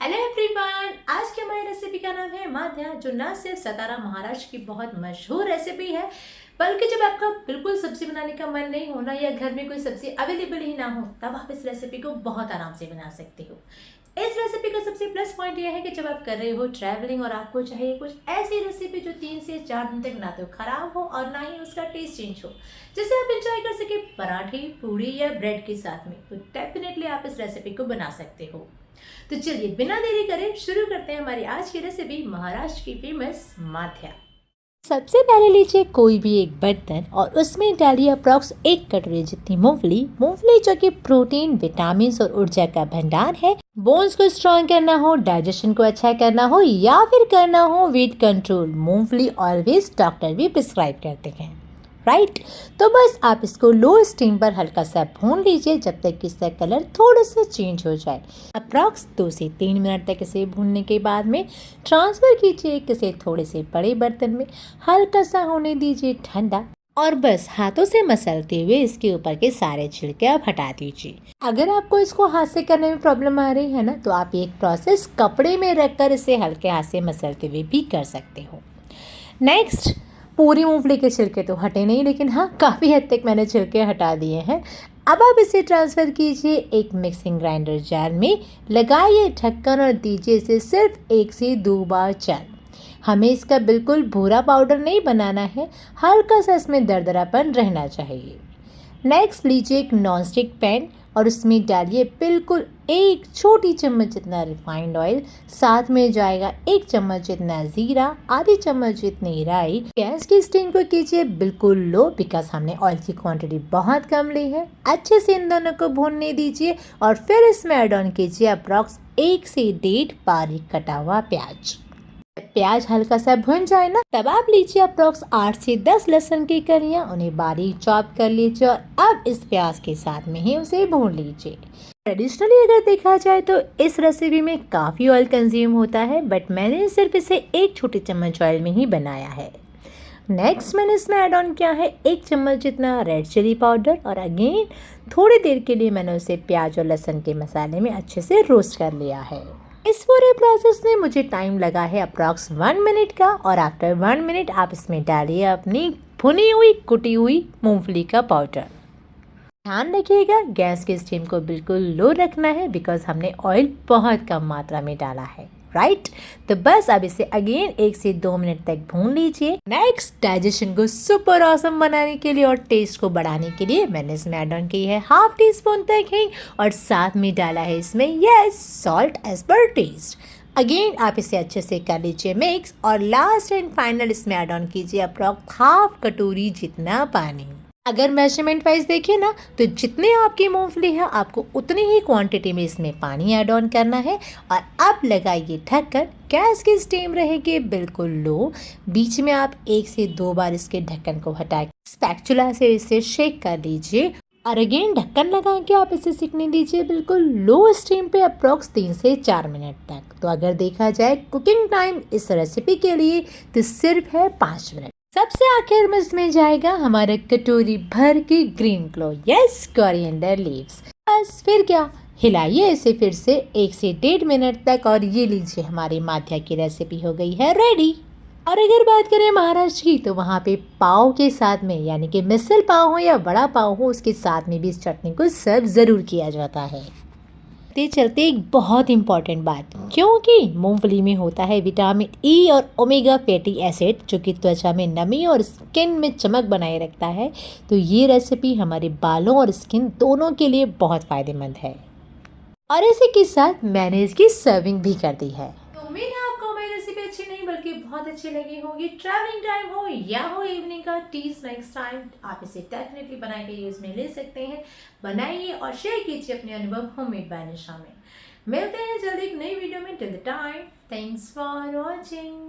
Hello everyone, आज की हमारी रेसिपी का नाम है माध्या, जो न सिर्फ सतारा महाराष्ट्र की बहुत मशहूर रेसिपी है, बल्कि जब आपका बिल्कुल सब्जी बनाने का मन नहीं होना या घर में कोई सब्जी अवेलेबल ही ना हो, तब आप इस रेसिपी को बहुत आराम से बना सकते हो। इस रेसिपी का सबसे प्लस पॉइंट यह है कि जब आप कर रहे हो ट्रैवलिंग और आपको चाहिए कुछ ऐसी रेसिपी जो 3 से 4 दिन तक ना तो खराब हो और ना ही उसका टेस्ट चेंज हो, जिसे आप इंजॉय कर सके पराठे, पूड़ी या ब्रेड के साथ में, तो डेफिनेटली आप इस रेसिपी को बना सकते हो। तो चलिए बिना देरी करे शुरू करते हैं हमारी आज की रेसिपी, महाराष्ट्र की फेमस माठ्या। सबसे पहले लीजिए कोई भी एक बर्तन और उसमें डालिए अप्रॉक्स 1 कटोरी जितनी मूंगफली। मूंगफली जो कि प्रोटीन, विटामिन और ऊर्जा का भंडार है। बोन्स को स्ट्रॉन्ग करना हो, डाइजेशन को अच्छा करना हो या फिर करना हो वेट कंट्रोल, मूंगफली ऑलवेज डॉक्टर भी प्रिस्क्राइब करते हैं, राइट। तो बस आप इसको लो स्टीम पर हल्का सा भून लीजिए जब तक कि इसका कलर थोड़ा सा चेंज हो जाए। अप्रॉक्स 2 से 3 मिनट तक इसे भूनने के बाद में ट्रांसफ़र कीजिए किसी थोड़े से बड़े बर्तन में, हल्का सा होने दीजिए ठंडा और बस हाथों से मसलते हुए इसके ऊपर के सारे छिलके आप हटा दीजिए। अगर आपको इसको हाथ से करने में प्रॉब्लम आ रही है ना, तो आप एक प्रोसेस कपड़े में रखकर इसे हल्के हाथ से मसलते हुए भी कर सकते हो। नेक्स्ट, पूरी मूंगफली के छिलके तो हटे नहीं, लेकिन हाँ काफ़ी हद तक मैंने छिलके हटा दिए हैं। अब आप इसे ट्रांसफ़र कीजिए एक मिक्सिंग ग्राइंडर जार में, लगाइए ढक्कन और दीजिए इसे सिर्फ 1 से 2 बार चल। हमें इसका बिल्कुल भूरा पाउडर नहीं बनाना है, हल्का सा इसमें दरदरापन रहना चाहिए। नेक्स्ट लीजिए एक नॉनस्टिक पैन और उसमें डालिए बिल्कुल 1 छोटी चम्मच जितना रिफाइंड ऑयल, साथ में जाएगा 1 चम्मच जितना जीरा, आधी चम्मच जितनी राई। गैस की स्टीम को कीजिए बिल्कुल लो, बिकॉज हमने ऑयल की क्वांटिटी बहुत कम ली है। अच्छे से इन दोनों को भूनने दीजिए और फिर इसमें ऐड ऑन कीजिए अप्रॉक्स 1 से 1.5 बारीक कटा हुआ प्याज। प्याज हल्का सा भुन जाए ना, तब आप लीजिए अप्रोक्स 8 से 10 लहसुन की कलियां, उन्हें बारीक चॉप कर लीजिए और अब इस प्याज के साथ में ही उसे भून लीजिए। ट्रेडिशनली अगर देखा जाए तो इस रेसिपी में काफ़ी ऑयल कंज्यूम होता है, बट मैंने सिर्फ इसे 1 छोटी चम्मच ऑयल में ही बनाया है। नेक्स्ट मैंने इसमें ऐड ऑन किया है 1 चम्मच जितना रेड चिली पाउडर और अगेन थोड़ी देर के लिए मैंने उसे प्याज और लहसुन के मसाले में अच्छे से रोस्ट कर लिया है। इस पूरे प्रोसेस में मुझे टाइम लगा है अप्रॉक्स 1 मिनट का और आफ्टर 1 मिनट आप इसमें डालिए अपनी भुनी हुई कुटी हुई मूंगफली का पाउडर। ध्यान रखिएगा गैस की स्टीम को बिल्कुल लो रखना है, बिकॉज हमने ऑयल बहुत कम मात्रा में डाला है, राइट। तो बस अब इसे अगेन 1 से 2 मिनट तक भून लीजिए। नेक्स्ट, डाइजेशन को सुपर ऑसम बनाने के लिए और टेस्ट को बढ़ाने के लिए मैंने इसमें ऐड ऑन की है ½ टीस्पून तक हींग और साथ में डाला है इसमें yes salt as per taste. Again आप इसे अच्छे से कर लीजिए मिक्स और लास्ट एंड फाइनल इसमें ऐड ऑन कीजिए अप्रॉक्स ½ कटोरी जितना पानी। अगर मेजरमेंट वाइज देखिए ना, तो जितने आपकी मूंगफली है आपको उतनी ही क्वांटिटी में इसमें पानी ऐड ऑन करना है और अब लगाइए ढक्कन। गैस की स्टीम रहेगी बिल्कुल लो, बीच में आप 1 से 2 बार इसके ढक्कन को हटा के स्पैचुला से इसे शेक कर लीजिए और अगेन ढक्कन लगा के आप इसे सिकने दीजिए बिल्कुल लो स्टीम पे अप्रॉक्स 3 से 4 मिनट तक। तो अगर देखा जाए कुकिंग टाइम इस रेसिपी के लिए तो सिर्फ है 5 मिनट। सबसे आखिर में इसमें जाएगा हमारा कटोरी भर की ग्रीन क्लो, यस कोरिएंडर लीव्स। बस फिर क्या, हिलाइए इसे फिर से 1 से 1.5 मिनट तक और ये लीजिए हमारी माठ्या की रेसिपी हो गई है रेडी। और अगर बात करें महाराष्ट्र की, तो वहाँ पे पाव के साथ में, यानी कि मिसल पाव हो या बड़ा पाव हो, उसके साथ में भी इस चटनी को सर्व ज़रूर किया जाता है। ते चलते एक बहुत इम्पॉर्टेंट बात, क्योंकि मूंगफली में होता है विटामिन ई और ओमेगा फैटी एसिड, जो कि त्वचा में नमी और स्किन में चमक बनाए रखता है। तो ये रेसिपी हमारे बालों और स्किन दोनों के लिए बहुत फ़ायदेमंद है और इसी के साथ मैंने इसकी सर्विंग भी कर दी है। तो उम्मीद है आपको हमारी रेसिपी अच्छी नहीं बल्कि बहुत अच्छी लगी होगी। ट्रैवलिंग टाइम हो या हो इवनिंग का टी स्नैक्स टाइम, आप इसे डेफिनेटली बना के यूज में ले सकते हैं। बनाइए और शेयर कीजिए अपने अनुभव होममेड बाय निशा में। मिलते हैं जल्दी एक नई वीडियो में। Till the time, thanks for watching.